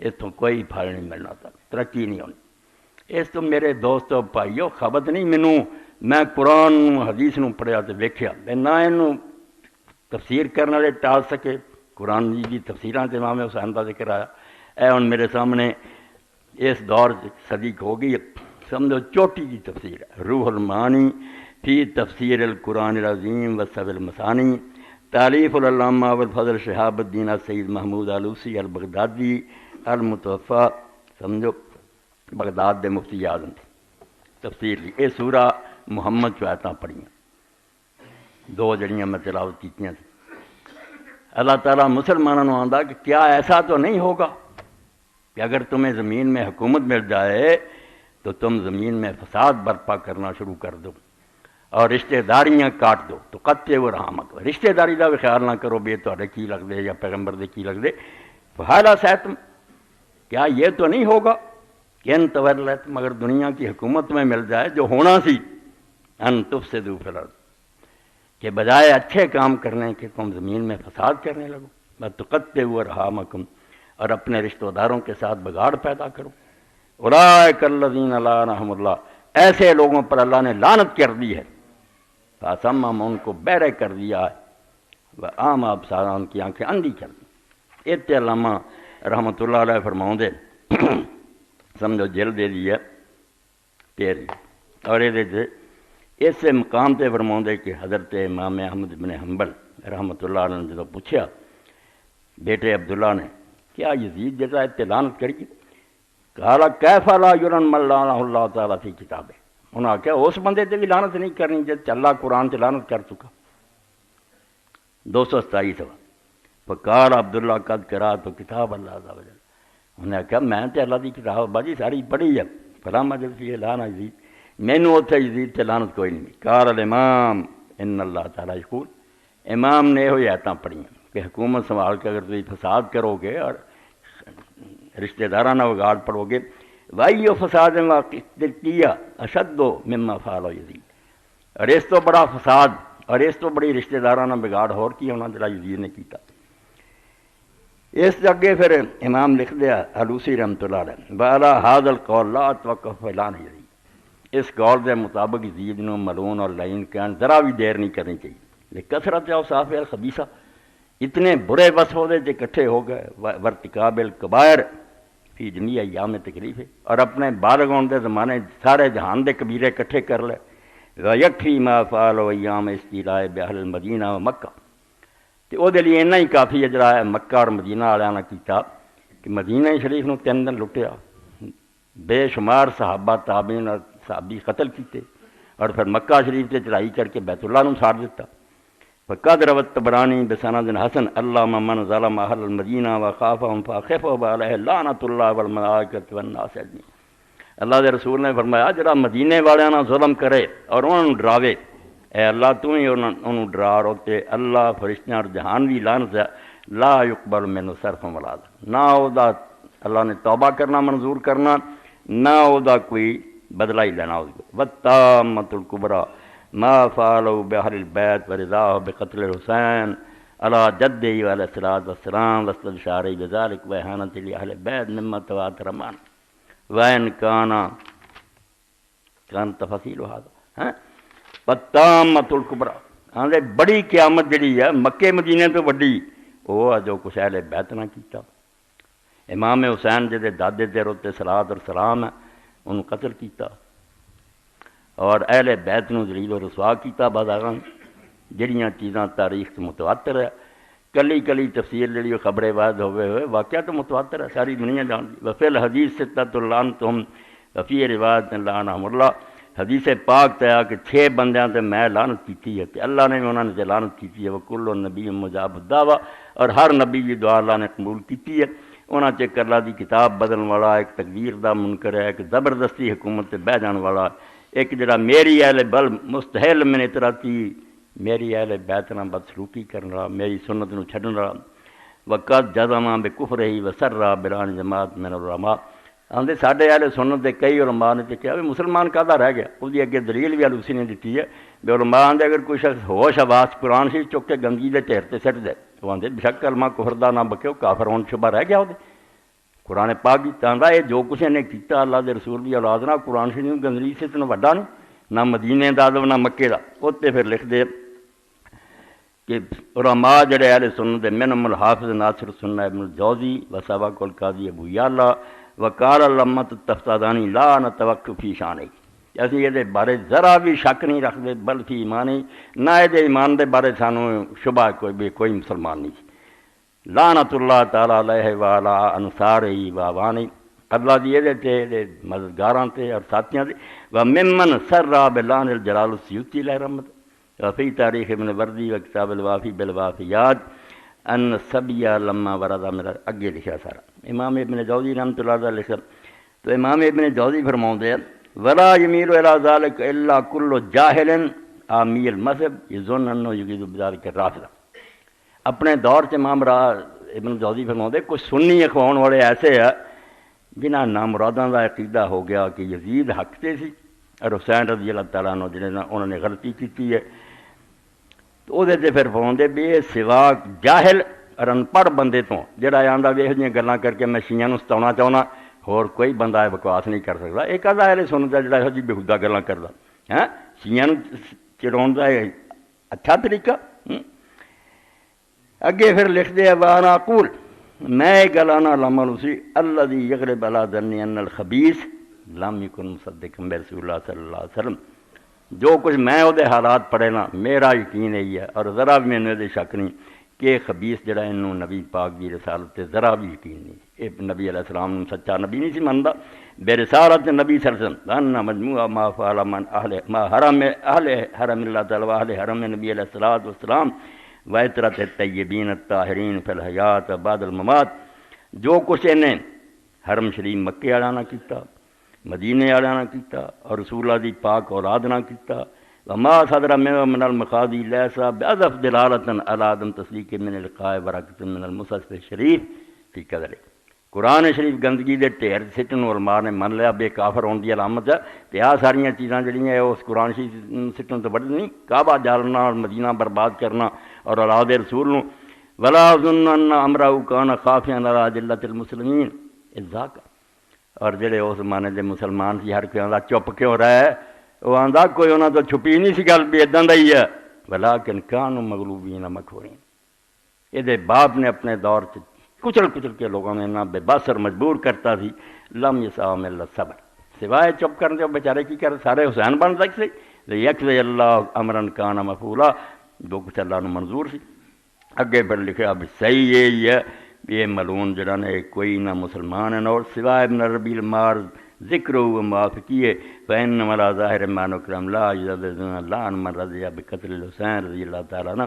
اتوں کوئی پھل نہیں ملنا، تھا ترقی نہیں ہونی۔ اس تو میرے دوستو بھائیو خبر نہیں مینوں، میں قرآن حدیث نو پڑھیا تو ویکھیا نہ اینوں تفسیر کرنے والے ٹال سکے۔ قرآن کی تفسیراں تے امام حسین کا ذکر آیا، اے ہن میرے سامنے اس دور صدی ہو گئی سمجھو چوٹی کی تفسیر ہے، روح المعانی فی تفسیر القرآن العظیم وصف المثانی، تالیف العلامہ ابوالفضل شہاب الدین سید محمود آلوسی البغدادی المتوفا، سمجھو بغداد دے مفتی اعظم تفسیر لی۔ یہ سورہ محمد چ آیتاں پڑھیاں دو جڑیاں میں تلاوت کیتیاں تھیں۔ اللہ تعالیٰ مسلمانوں آندا کہ کیا ایسا تو نہیں ہوگا کہ اگر تمہیں زمین میں حکومت مل جائے تو تم زمین میں فساد برپا کرنا شروع کر دو اور رشتہ داریاں کاٹ دو، تو قطع و رحمت رشتہ داری کا بھی خیال نہ کرو بھی تھوڑے کی لگتے یا پیغمبر دے کی لگتے، فحالا سیتم کیا یہ تو نہیں ہوگا کہ ان تولیت مگر دنیا کی حکومت میں مل جائے جو ہونا سی، ان تفسدوا فی الارض کہ بجائے اچھے کام کرنے کے تم زمین میں فساد کرنے لگو، وتقطعوا ارحامکم اور اپنے رشتہ داروں کے ساتھ بگاڑ پیدا کرو، اولئک الذین لعنہم اللہ ایسے لوگوں پر اللہ نے لعنت کر دی ہے، فاصمہم ان کو بہرے کر دیا ہے، وأعمی ابصارہم ان کی آنکھیں اندھی کر دی۔ اتنے علامہ رحمۃ اللہ علیہ فرماؤں دے سمجھو جلد دے دی ہے 13 اور یہ اس مقام تے فرماؤں دے کہ حضرت امام احمد بن حنبل رحمۃ اللہ علیہ نے جب پوچھا بیٹے عبداللہ نے کیا یزید جیسا لعنت کری، قال کیف لا یرن من لعنہ اللہ تعالیٰ فی کتابہ، انہوں نے کہا اس بندے تے بھی لعنت نہیں کرنی جب اللہ قرآن تے لعنت کر چکا۔ 227 فقال عبداللہ قد قرأت کتاب اللہ عز وجل، انہوں نے کہا میں تے اللہ دی کتاب باجی ساری پڑھی ہے، فلم اجد فیہ لعنہ یزید، مینوں اتنے یزید تے لعنت کوئی نہیں۔ قال الامام ان اللہ تعالیٰ یقول، امام نے یہ آیتاں پڑھیں کہ حکومت سنبھال کے اگر تم فساد کرو گے اور رشتہ دارانہ بگاڑ پڑو گے، وَأَيُّ فَسَادٍ وَقِتِّيَّ أَشَدُّ مِمَّا فَعَلَ یزید، اور اس تو بڑا فساد اور اس تو بڑی رشتہ دارانہ بگاڑ اور کی ہونا جڑا یزید نے کیتا۔ اس اگے پھر امام لکھ دیا آلوسی رحمۃ اللہ علیہ وَعَلَىٰ هَٰذَا الْقَوْلِ لَا أَتَوَقَّفُ فِي لَعْنِ یزید، اس قول کے مطابق یزید نو ملعون اور لعین کہن ذرا بھی دیر نہیں کرنی چاہیے، لکثرت اوصاف الخبیثہ اتنے برے وصف ہوتے جو اکٹھے ہو گئے، وارتکاب الکبائر فی جمیع ایام تکلیف ہے، اور اپنے بالغ ہونے کے زمانے سارے جہان دے کبیرے اکٹھے کر لے، وَيَكْفِي مَا فَعَلَ ایام استیلاء بأہل المدینہ و مکہ، تو وہ دے لیے اتنا ہی کافی ہے جڑا ہے مکہ اور مدینہ والوں نے کیتا کہ مدینہ شریف نو 3 دن لٹیا، بے شمار صحابہ تابعین اور صحابی قتل کیتے، اور پھر مکہ شریف سے چڑھائی کر کے بیت اللہ نو ساڑ دیتا۔ فقد روى الطبراني بسند حسن اللهم من ظلم اهل المدینہ وخافهم فاخفه علیہ لعنۃ اللہ والملائکۃ والناس اجمعین، اللہ کے رسول نے فرمایا جڑا مدینے والوں نے ظلم کرے اور انہوں نے ڈراوے، اے اللہ تو ہی انہوں ڈرا روتے، اللہ فرشتیاں اور جہان بھی لعنت ہے، لا يقبل منه صرف ولا عدل، نہ دا اللہ نے توبہ کرنا منظور کرنا، نہ دا کوئی بدلہ ہی لینا، والتامۃ الکبریٰ ما فعلوا بأهل البيت ورضاه بقتل الحسين على جده عليه الصلاة والسلام واستبشاره بذلك وإهانة لأهل البيت مما تواتر عنه وإن كان تفصيل هذا والتامة الكبرى، بڑی قیامت جڑی ہے مکے مدینے تو بڑی وہ جو کچھ اہل بیت نہ کیتا، امام حسین جدے دادے دے روتے صلاۃ اور سلام ہے انہوں قتل کیتا، اور اہل بیت نو ذلیل و رسوا کیتا، بازاراں جڑیاں چیزاں تاریخ تو متواتر ہے، کلی کلی تفسیر جڑی خبر واحد ہوئے واقعہ تو متواتر ہے، ساری دنیا جان دی۔ وفی الحدیث ستۃ لعنتہم وفی روایت لعنہم اللہ، حدیث پاک تے کہ 6 بندیاں تے میں لعنت کیتی ہے، کہ اللہ نے بھی انہوں نے لعنت کیتی ہے، وکل نبی مجاب الدعویٰ، اور ہر نبی کی دعا اللہ نے قبول کیتی ہے، انہاں چ اللہ دی کتاب بدلن والا، ایک تقدیر دا منکر ہے، ایک زبردستی حکومت تے بہ جان والا، ایک جڑا میری اہل بل مستحل من اطراعتی، میری اہل بیت نال بدسلوکی کرن والا، میری سنت نو چھڈن والا، وقت جزما بکفرہ وسرا بران جماعت من العلماء، آندے ساڈے اہل سنت دے کئی علماء نے کہا بھی مسلمان کادا رہ گیا، اس دی اگے دلیل بھی آلوسی نے دیتی ہے، بھی علماء آندے اگر کوئی شخص ہوش آواز قرآن شریف چک کے گنگی دے ٹھیر تے سٹ دے، وہ آندے بے شک کلمہ کفر دا نہ بکیو، کافر ہون شبہ رہ گیا وہ قرآن پاک کی تاندا ہے جو کچھ نے کیتا اللہ دے رسول دی اولاد نہ قرآن شریف گندری سے تو وڈا نہیں نہ مدینے دا ادب نہ مکے دا اوتے پھر لکھ دے کہ علماء جڑے اہل سنت منہم الحافظ ناصر سنہ ابن الجوزی و سبق القاضی ابو یعلا وقال علامۃ التفتازانی لا نتوقف فی شان اسی یہ بارے ذرا بھی شک نہیں رکھتے بلکہ ایمان ہی نہ یہ ایمان دے بارے سانو شبہ کوئی مسلمان نہیں لعنت اللہ تعالیٰ علیہ وعلی انصارہ وعوانہ اللہ دی یہ مددگاراں تے اور ساتھیاں تے وممن سرا بلان الجلال السیوطی علیہ رحمت وفی تاریخ ابن وردی و کتاب الوافی بالوافیات ان سبیہ لما وردا میرا اگے لکھا سارا امام ابن جوزی رحمۃ اللہ علیہ لکھا تو امام ابن جوزی فرماؤندے ہیں ولا یمیل الی ذلک الا کل جاہل عامی المذہب یظن انہ یرید بذلک الرافضہ اپنے دور سے امام ابن جوزی فرماؤندے کچھ سنی اخوان والے ایسے ہیں جنہاں نامراداں دا عقیدہ ہو گیا کہ یزید حق تے سی اور حسین رضی اللہ تعالیٰ عنہ جنہیں انہوں نے غلطی کی ہے تو وہ پھر فرماؤندے بھی سوا جاہل اور ان پڑھ بندے تو جڑا آندا ویکھ جیاں گلاں کر کے میں شیعہ نوں ستاونا چاہنا اور کوئی بندہ بکواس نہیں کر سکتا ایک آدھا اہل سنت ہے جڑا جی بےہودہ گلاں کردا ہاں شیعہ نوں چڑاؤن دا اچھا طریقہ اگے پھر لکھ دے وانا اقول میں گلانا لمن اسی الذی یغلب علی ظنی ان الخبیث لم یکن مصدقا برسول اللہ صلی اللہ علیہ وسلم جو کچھ میں وہ حالات پڑھے نا میرا یقین یہی ہے اور ذرا بھی مینوں یہ شک نہیں کہ خبیث جڑا انہوں نبی پاک دی رسالت تے ذرا بھی یقین نہیں یہ نبی علیہ السلام سچا نبی نہیں سی مندا بے رسالت نبی صلی اللہ علیہ وسلم ان مجموعہ ما فعل من اہل ما حرم اہل حرم اللہ تعالی و اہل حرم نبی علیہ الصلوۃ والسلام و عطرت الطیبین الطاہرین فی الحیات بعد الممات جو کچھ انہیں حرم شریف مکے والوں نے کیتا مدینے والوں نے کیتا اور رسول اللہ دی پاک اولاد نے کیتا وما صدر من المخاضی لیسا بعضف دلالتا علی عدم تصدیق من القاء برکت من المصحف شریف فی قدر قرآن شریف گندگی دے ڈھیر سٹن علماء نے من لیا بے کافر ہونے دی علامت ہے تے آ ساریاں چیزاں جڑیاں اس قرآن شریف سٹن تو بڑی نہیں کعبہ جالنا اور مدینہ برباد کرنا اور اولاد رسول نو ولا ظن ان امرہ کان خافیا علی جلت المسلمین ذاک اور جڑے اس زمانے دے مسلمان سی ہر کوئی آندا چپ کیوں رہے وہ آندا کوئی انہاں تو چھپی نہیں سی گل بھی اداں دا ہی ہے ولکن کانوا مغلوبین مقہورین یہ باپ نے اپنے دور چ کچل کے لوگوں نے نہ بے بس اور مجبور کرتا سی لم یسعہم الا الصبر سوائے چپ کرنے دے بیچارے کی کر سارے حسین بن سکتے لیقضی اللہ امرا کان مفعولا جو کچھ اللہ نے منظور سی اگے پھر لکھا بھی صحیح یہی ہے یہ ملعون جڑا نے کوئی نہ مسلمان ہے اور سوائے ابن ربیع المار ذکر و موافقی ہے فإن ولا ظاہر مان اکرم لا یزدون اللہ ان من رضی بقتل الحسین رضی اللہ تعالیٰ عنہ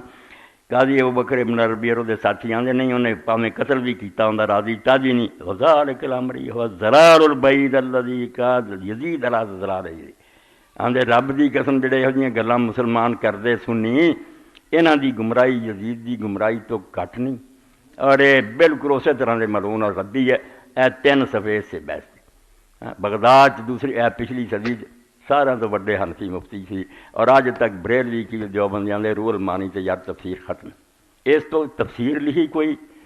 قاضی ابوبکر ابن ربیع دے ساتھی آندے نہیں انہیں پاویں قتل بھی کیتا ہوندا راضی تاجی نہیں وذالک الامر هو الضرار البعید الذی قاد یزید علی ضرار آندے رب دی قسم جڑے ਇਹੋ جیاں گلاں مسلمان کردے سنی انہاں دی گمراہی یزید دی گمراہی تو گھٹ نہیں اور یہ بالکل اسی طرح دے ملعون اور ردی ہے اے 3 صفحے سے بحث بغداد دوسری پچھلی صدی سارا تو بڑے حنفی مفتی سی اور آج تک بریلوی کی دیوبندیاں دے روح المانی تے یار تفسیر ختم اس تو تفسیر لکھی کوئی